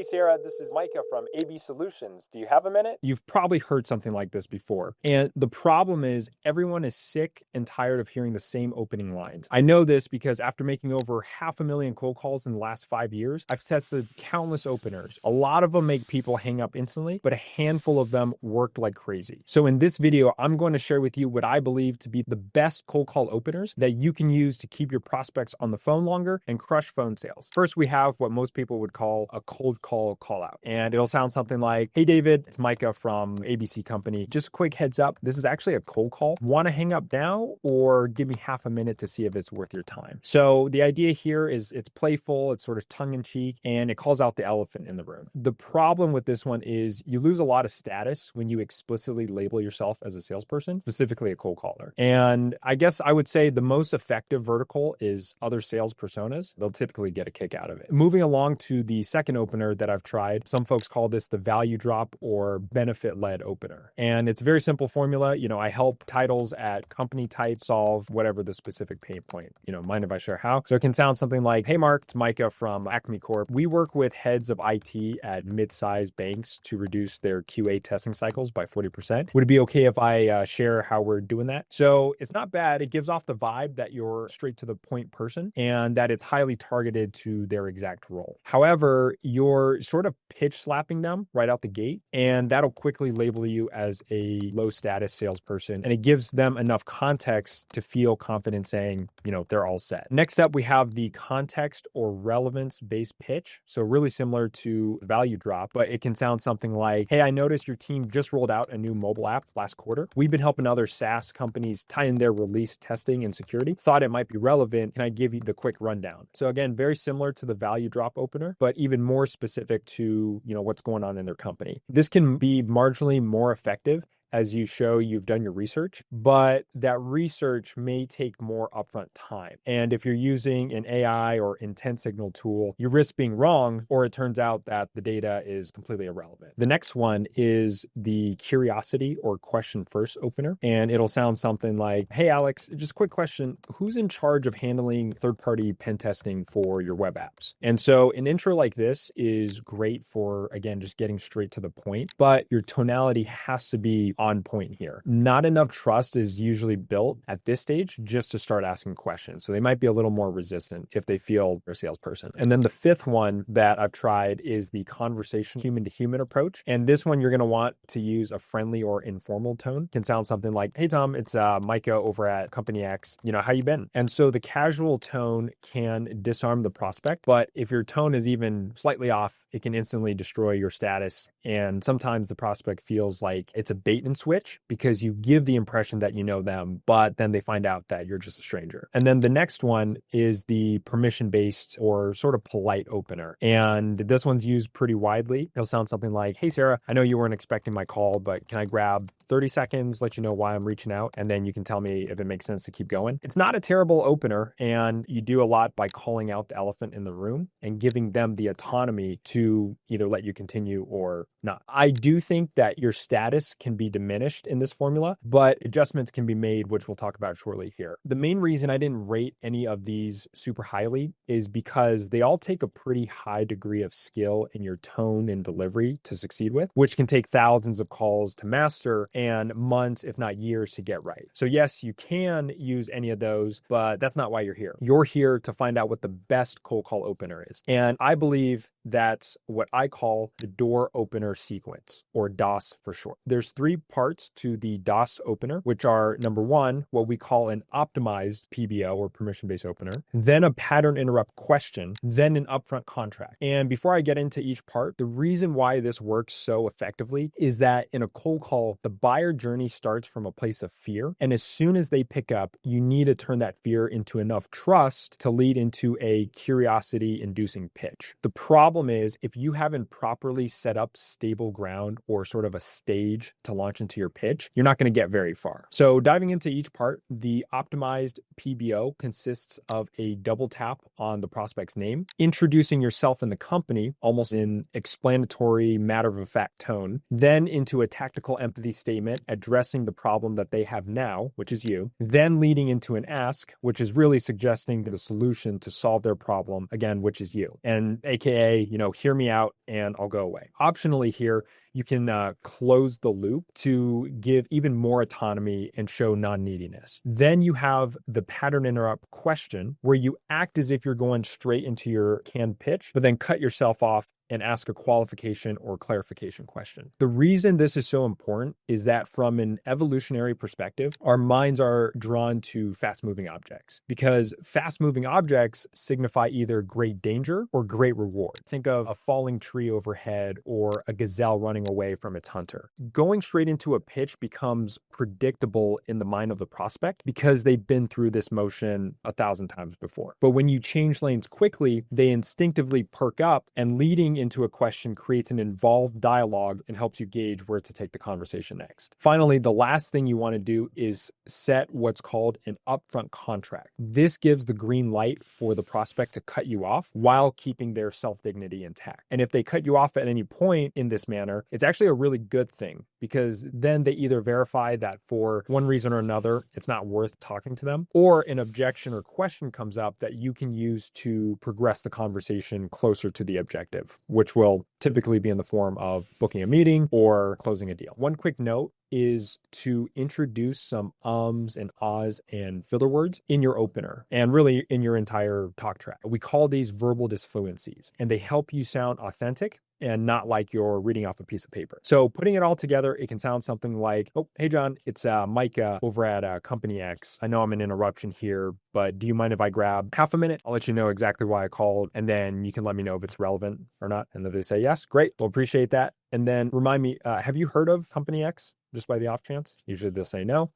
Hey Sarah, this is Micah from AB Solutions. Do you have a minute? You've probably heard something like this before. And the problem is everyone is sick and tired of hearing the same opening lines. I know this because after making over 500,000 cold calls in the last 5 years, I've tested countless openers. A lot of them make people hang up instantly, but a handful of them worked like crazy. So in this video, I'm going to share with you what I believe to be the best cold call openers that you can use to keep your prospects on the phone longer and crush phone sales. First, we have what most people would call a cold call out. And it'll sound something like, hey David, it's Micah from ABC Company. Just a quick heads up, this is actually a cold call. Want to hang up now or give me half a minute to see if it's worth your time? So the idea here is it's playful, it's sort of tongue in cheek, and it calls out the elephant in the room. The problem with this one is you lose a lot of status when you explicitly label yourself as a salesperson, specifically a cold caller. And I guess I would say the most effective vertical is other sales personas. They'll typically get a kick out of it. Moving along to the second opener that I've tried, some folks call this the value drop or benefit-led opener. And it's a very simple formula. I help titles at company type solve whatever the specific pain point. Mind if I share how? So it can sound something like, hey Mark, it's Micah from Acme Corp. We work with heads of IT at mid-sized banks to reduce their QA testing cycles by 40%. Would it be okay if I share how we're doing that? So it's not bad. It gives off the vibe that you're straight to the point person and that it's highly targeted to their exact role. However, you're sort of pitch slapping them right out the gate, and that'll quickly label you as a low status salesperson. And it gives them enough context to feel confident saying, they're all set. Next up, we have the context or relevance based pitch. So really similar to value drop, but it can sound something like, hey, I noticed your team just rolled out a new mobile app last quarter. We've been helping other SaaS companies tie in their release testing and security. Thought it might be relevant. Can I give you the quick rundown? So again, very similar to the value drop opener, but even more specific to, what's going on in their company. This can be marginally more effective as you show you've done your research, but that research may take more upfront time. And if you're using an AI or intent signal tool, you risk being wrong, or it turns out that the data is completely irrelevant. The next one is the curiosity or question first opener. And it'll sound something like, hey, Alex, just a quick question. Who's in charge of handling third-party pen testing for your web apps? And so an intro like this is great for, again, just getting straight to the point, but your tonality has to be on point here. Not enough trust is usually built at this stage just to start asking questions. So they might be a little more resistant if they feel they're a salesperson. And then the fifth one that I've tried is the conversation human to human approach. And this one, you're going to want to use a friendly or informal tone. It can sound something like, hey Tom, it's Micah over at Company X. How you been? And so the casual tone can disarm the prospect, but if your tone is even slightly off, it can instantly destroy your status. And sometimes the prospect feels like it's a bait and switch because you give the impression that you know them, but then they find out that you're just a stranger. And then the next one is the permission-based or sort of polite opener. And this one's used pretty widely. It'll sound something like, hey, Sarah, I know you weren't expecting my call, but can I grab 30 seconds, let you know why I'm reaching out, and then you can tell me if it makes sense to keep going. It's not a terrible opener, and you do a lot by calling out the elephant in the room and giving them the autonomy to either let you continue or not. I do think that your status can be diminished in this formula, but adjustments can be made, which we'll talk about shortly here. The main reason I didn't rate any of these super highly is because they all take a pretty high degree of skill in your tone and delivery to succeed with, which can take thousands of calls to master and months, if not years, to get right. So yes, you can use any of those, but that's not why you're here. You're here to find out what the best cold call opener is. And I believe that's what I call the door opener sequence, or DOS for short. There's three parts to the DOS opener, which are number one, what we call an optimized PBO or permission-based opener, then a pattern interrupt question, then an upfront contract. And before I get into each part, the reason why this works so effectively is that in a cold call, the buyer journey starts from a place of fear. And as soon as they pick up, you need to turn that fear into enough trust to lead into a curiosity-inducing pitch. The problem is if you haven't properly set up stable ground or sort of a stage to launch into your pitch, you're not going to get very far. So diving into each part, the optimized PBO consists of a double tap on the prospect's name, introducing yourself and the company almost in explanatory matter-of-fact tone, then into a tactical empathy state statement addressing the problem that they have now, which is you, then leading into an ask, which is really suggesting the solution to solve their problem, again, which is you. And AKA, hear me out and I'll go away. Optionally here, you can close the loop to give even more autonomy and show non-neediness. Then you have the pattern interrupt question, where you act as if you're going straight into your canned pitch, but then cut yourself off and ask a qualification or clarification question. The reason this is so important is that from an evolutionary perspective, our minds are drawn to fast-moving objects because fast-moving objects signify either great danger or great reward. Think of a falling tree overhead or a gazelle running away from its hunter. Going straight into a pitch becomes predictable in the mind of the prospect because they've been through this motion 1,000 times before. But when you change lanes quickly, they instinctively perk up, and leading into a question creates an involved dialogue and helps you gauge where to take the conversation next. Finally, the last thing you want to do is set what's called an upfront contract. This gives the green light for the prospect to cut you off while keeping their self-dignity intact. And if they cut you off at any point in this manner, it's actually a really good thing, because then they either verify that for one reason or another, it's not worth talking to them, or an objection or question comes up that you can use to progress the conversation closer to the objective, which will typically be in the form of booking a meeting or closing a deal. One quick note is to introduce some ums and ahs and filler words in your opener and really in your entire talk track. We call these verbal disfluencies, and they help you sound authentic and not like you're reading off a piece of paper. So putting it all together, it can sound something like, oh, hey, John, it's Mike over at Company X. I know I'm an interruption here, but do you mind if I grab half a minute? I'll let you know exactly why I called, and then you can let me know if it's relevant or not. And if they say yes, great, we'll appreciate that. And then remind me, have you heard of Company X? Just by the off chance? Usually they'll say no.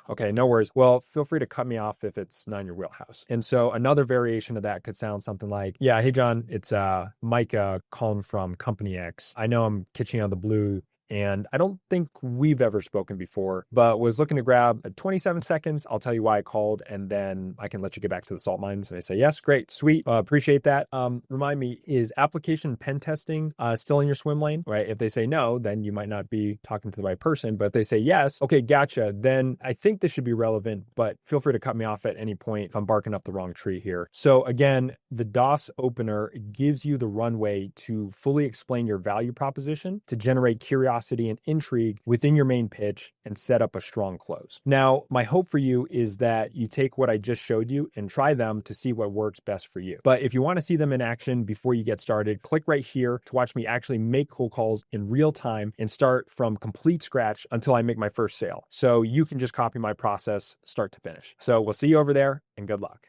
Okay, no worries. Well, feel free to cut me off if it's not in your wheelhouse. And so another variation of that could sound something like, yeah, hey, John, it's Mike calling from Company X. I know I'm catching you on the blue, and I don't think we've ever spoken before, but was looking to grab 27 seconds. I'll tell you why I called, and then I can let you get back to the salt mines. And they say, yes, great, sweet, appreciate that. Remind me, is application pen testing still in your swim lane, right? If they say no, then you might not be talking to the right person. But if they say yes, okay, gotcha, then I think this should be relevant, but feel free to cut me off at any point if I'm barking up the wrong tree here. So again, the DOS opener gives you the runway to fully explain your value proposition, to generate curiosity and intrigue within your main pitch and set up a strong close. Now, my hope for you is that you take what I just showed you and try them to see what works best for you. But if you want to see them in action before you get started, click right here to watch me actually make cold calls in real time and start from complete scratch until I make my first sale. So you can just copy my process start to finish. So we'll see you over there, and good luck.